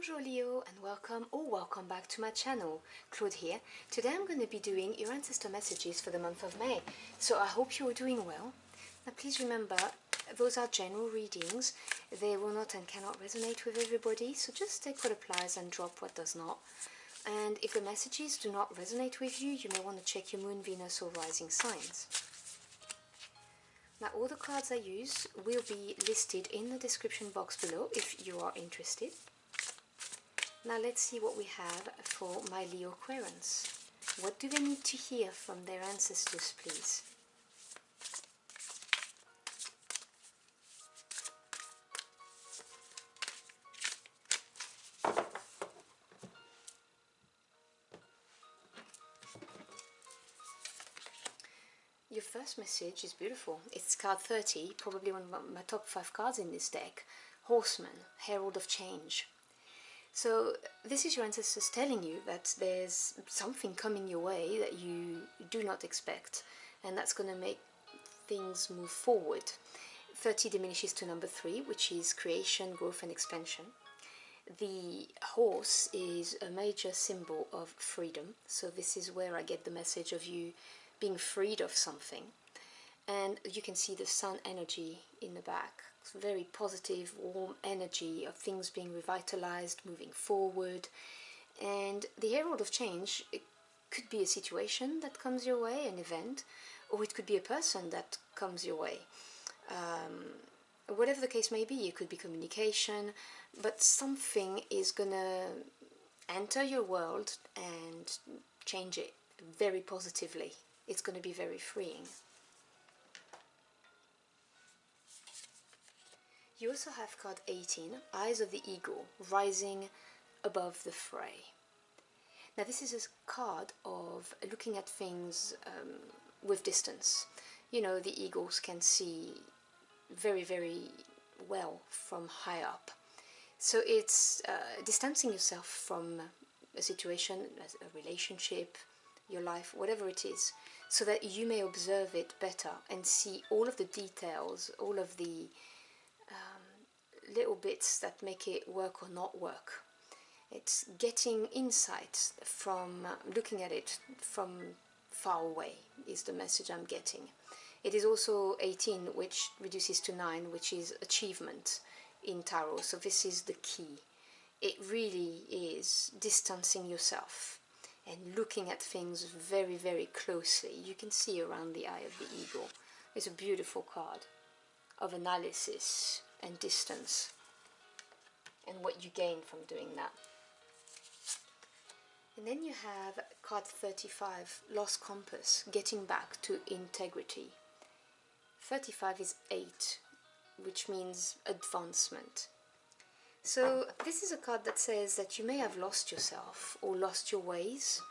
Bonjour Leo and welcome back to my channel. Claude here. Today I'm going to be doing your ancestor messages for the month of May. So I hope you are doing well. Now please remember, those are general readings. They will not and cannot resonate with everybody, so just take what applies and drop what does not. And if the messages do not resonate with you, you may want to check your moon, Venus or rising signs. Now all the cards I use will be listed in the description box below if you are interested. Now let's see what we have for my Leo Aquarians. What do they need to hear from their ancestors, please? Your first message is beautiful. It's card 30, probably one of my top 5 cards in this deck. Horseman, Herald of Change. So this is your ancestors telling you that there's something coming your way that you do not expect, and that's going to make things move forward. 30 diminishes to number 3, which is creation, growth and expansion. The horse is a major symbol of freedom, so this is where I get the message of you being freed of something. And you can see the sun energy in the back. It's very positive, warm energy of things being revitalized, moving forward. And the Herald of Change, it could be a situation that comes your way, an event, or it could be a person that comes your way. Whatever the case may be, it could be communication, but something is gonna enter your world and change it very positively. It's gonna be very freeing. You also have card 18, Eyes of the Eagle, rising above the fray. Now this is a card of looking at things with distance. You know, the eagles can see very, very well from high up. So it's distancing yourself from a situation, a relationship, your life, whatever it is, so that you may observe it better and see all of the details, all of the little bits that make it work or not work. It's getting insight from looking at it from far away is the message I'm getting. It is also 18, which reduces to 9, which is achievement in tarot. So this is the key. It really is distancing yourself and looking at things very, very closely. You can see around the eye of the eagle. It's a beautiful card of analysis and distance and what you gain from doing that. And then you have card 35, Lost Compass, getting back to integrity. 35 is 8, which means advancement. So this is a card that says that you may have lost yourself or lost your ways.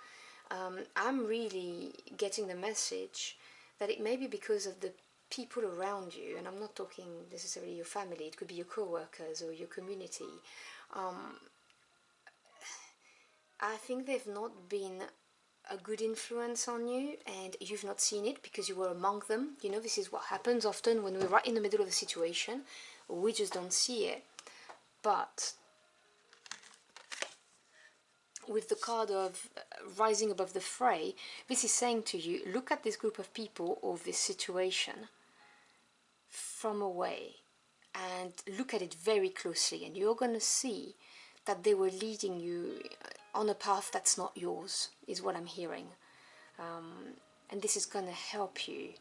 I'm really getting the message that it may be because of the people around you, and I'm not talking necessarily your family, it could be your co-workers or your community. I think they've not been a good influence on you and you've not seen it because you were among them. You know, this is what happens often when we're right in the middle of a situation, we just don't see it. But with the card of rising above the fray, this is saying to you, look at this group of people or this situation from away and look at it very closely, and you're going to see that they were leading you on a path that's not yours, is what I'm hearing. And this is going to help you,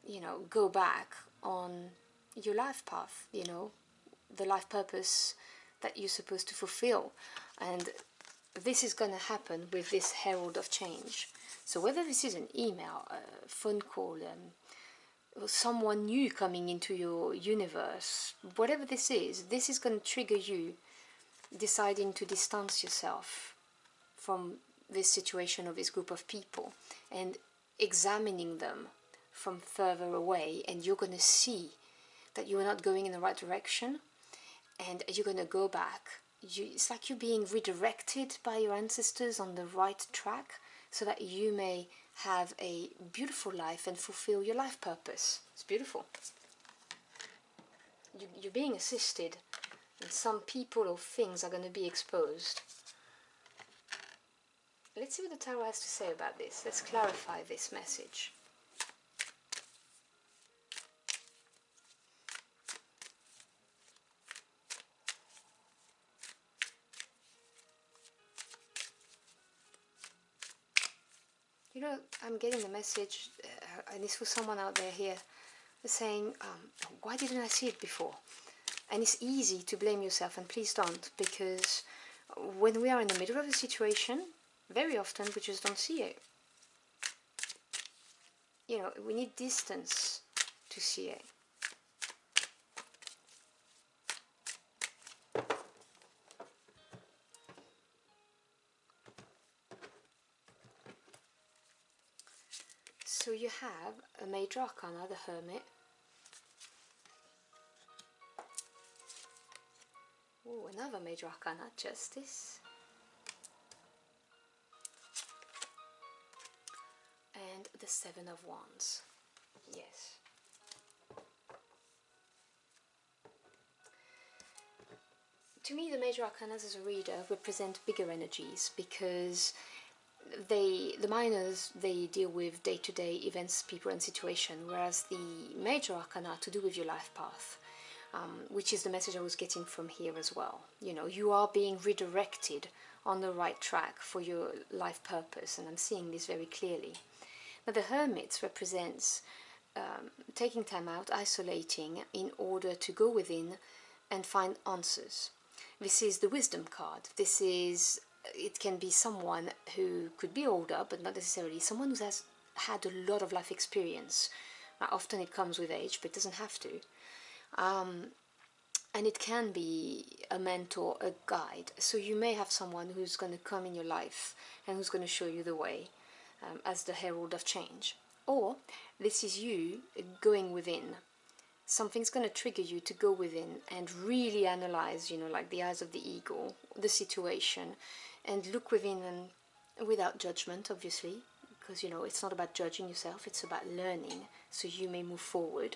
you know, go back on your life path, you know, the life purpose that you're supposed to fulfill. And this is going to happen with this Herald of Change. So whether this is an email, a phone call, someone new coming into your universe, whatever this is going to trigger you deciding to distance yourself from this situation or this group of people and examining them from further away, and you're going to see that you're not going in the right direction and you're going to go back. It's like you're being redirected by your ancestors on the right track so that you may have a beautiful life and fulfill your life purpose. It's beautiful. You're being assisted and some people or things are going to be exposed. Let's see what the tarot has to say about this. Let's clarify this message. You know, I'm getting the message, and it's for someone out there here, saying, why didn't I see it before? And it's easy to blame yourself, and please don't, because when we are in the middle of a situation, very often we just don't see it. You know, we need distance to see it. So you have a major arcana, the Hermit. Oh, another major arcana, Justice. And the Seven of Wands. Yes. To me, the major arcana as a reader represent bigger energies, because the minors, they deal with day-to-day events, people and situation, whereas the major arcana to do with your life path, which is the message I was getting from here as well. You know, you are being redirected on the right track for your life purpose, and I'm seeing this very clearly. Now the Hermit represents taking time out, isolating in order to go within and find answers. This is the Wisdom card. This is, it can be someone who could be older, but not necessarily someone who has had a lot of life experience. Often it comes with age, but it doesn't have to. And it can be a mentor, a guide. So you may have someone who's going to come in your life and who's going to show you the way, as the herald of change. Or this is you going within. Something's going to trigger you to go within and really analyze, you know, like the eyes of the eagle, the situation, and look within, and without judgment, obviously, because, you know, it's not about judging yourself, it's about learning so you may move forward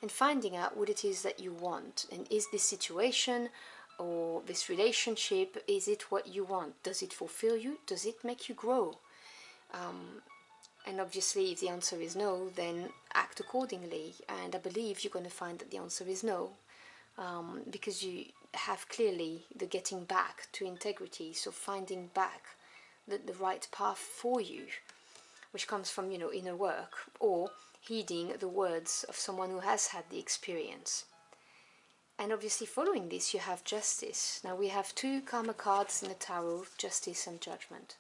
and finding out what it is that you want. And is this situation or this relationship, is it what you want? Does it fulfill you? Does it make you grow? And obviously, if the answer is no, then act accordingly. And I believe you're going to find that the answer is no, because you have clearly the getting back to integrity, so finding back the right path for you, which comes from, you know, inner work, or heeding the words of someone who has had the experience. And obviously following this, you have Justice. Now we have two karma cards in the tarot, Justice and Judgment.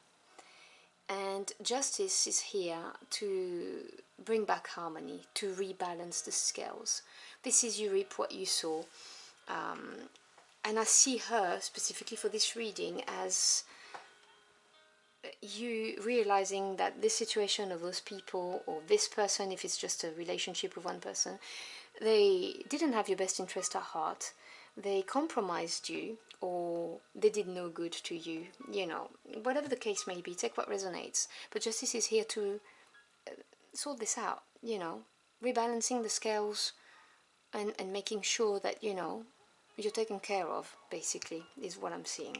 And Justice is here to bring back harmony, to rebalance the scales. This is you reap what you sow. And I see her, specifically for this reading, as you realizing that this situation of those people, or this person, if it's just a relationship with one person, they didn't have your best interest at heart. They compromised you, or they did no good to you, you know, whatever the case may be, take what resonates. But Justice is here to sort this out, you know, rebalancing the scales and making sure that, you know, you're taken care of, basically, is what I'm seeing.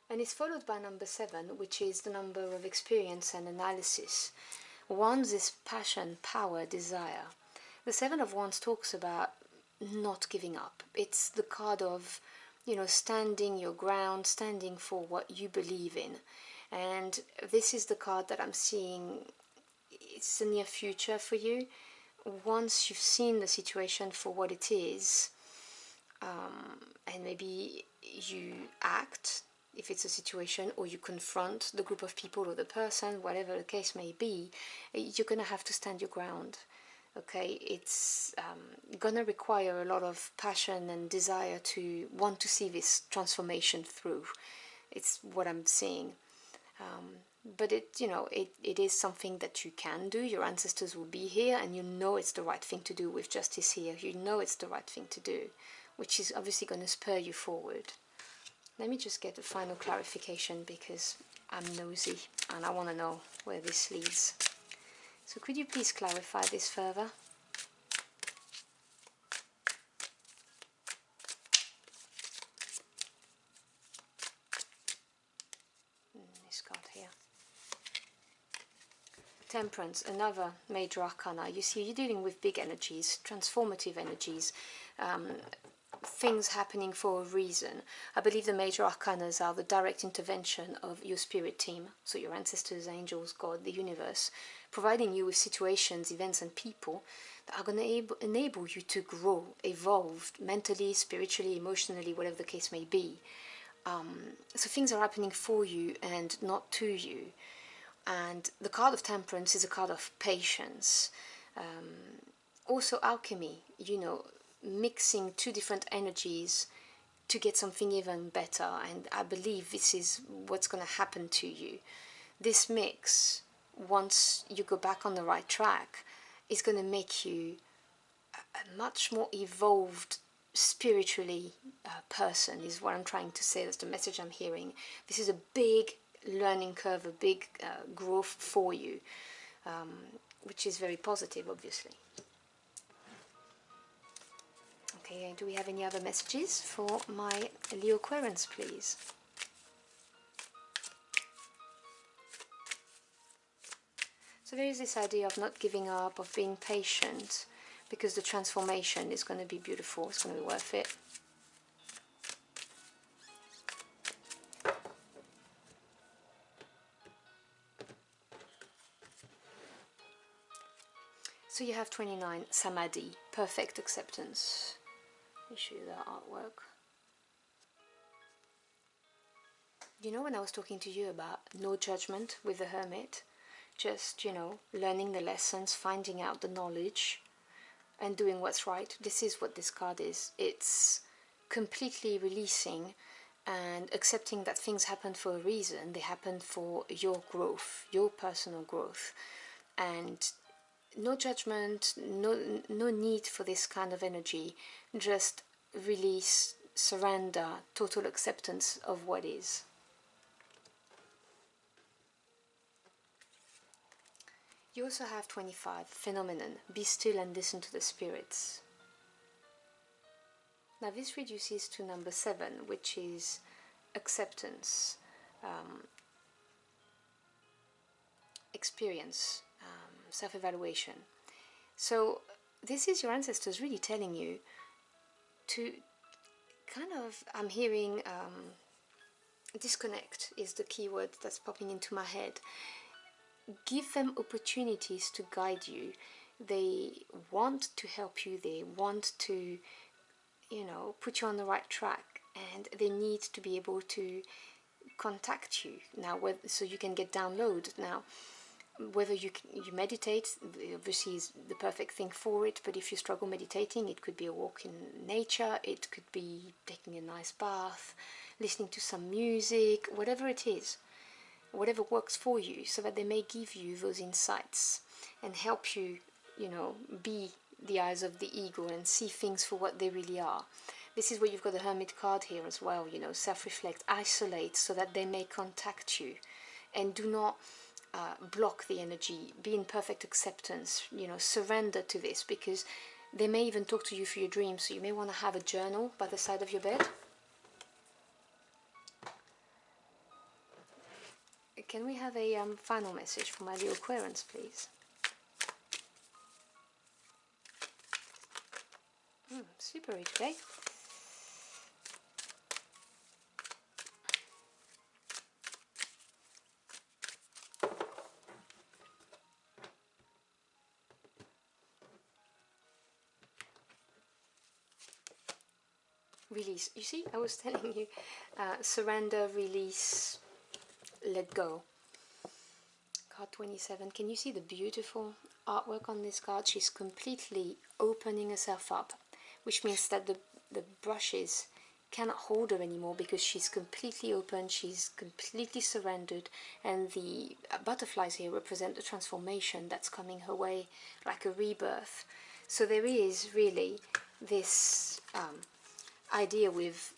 And it's followed by number 7, which is the number of experience and analysis. Wands is passion, power, desire. The 7 of Wands talks about not giving up. It's the card of, you know, standing your ground, standing for what you believe in. And this is the card that I'm seeing, it's the near future for you. Once you've seen the situation for what it is, and maybe you act, if it's a situation, or you confront the group of people or the person, whatever the case may be, you're going to have to stand your ground. Okay, it's gonna require a lot of passion and desire to want to see this transformation through. It's what I'm seeing. But it, you know, it is something that you can do. Your ancestors will be here, and you know it's the right thing to do with Justice here. You know it's the right thing to do, which is obviously going to spur you forward. Let me just get a final clarification, because I'm nosy and I want to know where this leads. So could you please clarify this further? Temperance, another major arcana. You see, you're dealing with big energies, transformative energies, things happening for a reason. I believe the major arcanas are the direct intervention of your spirit team, so your ancestors, angels, God, the universe, providing you with situations, events and people that are going to enable you to grow, evolve mentally, spiritually, emotionally, whatever the case may be. So things are happening for you and not to you. And the card of Temperance is a card of patience. Also alchemy, you know, mixing two different energies to get something even better. And I believe this is what's going to happen to you. This mix, once you go back on the right track, is going to make you a much more evolved spiritually person, is what I'm trying to say. That's the message I'm hearing. This is a big learning curve, a big growth for you, which is very positive, obviously. Okay, do we have any other messages for my Leo Aquarians, please? So there is this idea of not giving up, of being patient, because the transformation is going to be beautiful, it's going to be worth it. So you have 29, Samadhi, perfect acceptance. Let me show you the artwork. You know, when I was talking to you about no judgment with the Hermit, just, you know, learning the lessons, finding out the knowledge, and doing what's right, this is what this card is. It's completely releasing and accepting that things happen for a reason. They happen for your growth, your personal growth. And no judgment, no need for this kind of energy. Just release, surrender, total acceptance of what is. You also have 25, Phenomenon, be still and listen to the spirits. Now this reduces to number 7, which is acceptance, experience, self-evaluation. So this is your ancestors really telling you to kind of, I'm hearing disconnect is the key word that's popping into my head. Give them opportunities to guide you. They want to help you, they want to, you know, put you on the right track, and they need to be able to contact you now, so you can get download. Now, whether you meditate, obviously is the perfect thing for it, but if you struggle meditating, it could be a walk in nature, it could be taking a nice bath, listening to some music, whatever it is, whatever works for you, so that they may give you those insights and help you, you know, be the eyes of the ego and see things for what they really are. This is where you've got the Hermit card here as well, you know, self-reflect, isolate, so that they may contact you, and do not block the energy, be in perfect acceptance, you know, surrender to this, because they may even talk to you through your dreams. So you may want to have a journal by the side of your bed. Can we have a final message for my Leo Aquarians, please? Super rich, okay? Release. You see, I was telling you, surrender, release, let go. Card 27. Can you see the beautiful artwork on this card? She's completely opening herself up, which means that the brushes cannot hold her anymore, because she's completely open, she's completely surrendered, and the butterflies here represent the transformation that's coming her way, like a rebirth. So there is really this idea with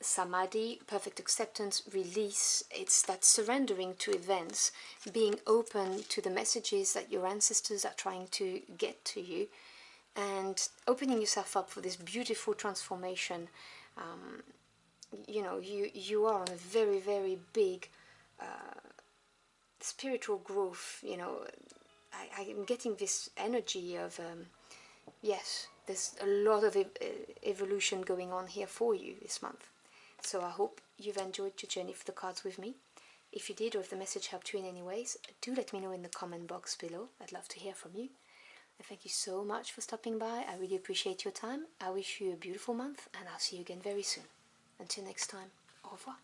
samadhi, perfect acceptance, release. It's that surrendering to events, being open to the messages that your ancestors are trying to get to you, and opening yourself up for this beautiful transformation. You know, you are on a very, very big spiritual growth, you know, I'm getting this energy of, yes, there's a lot of evolution going on here for you this month. So I hope you've enjoyed your journey for the cards with me. If you did, or if the message helped you in any ways, do let me know in the comment box below. I'd love to hear from you. And thank you so much for stopping by. I really appreciate your time. I wish you a beautiful month, and I'll see you again very soon. Until next time, au revoir.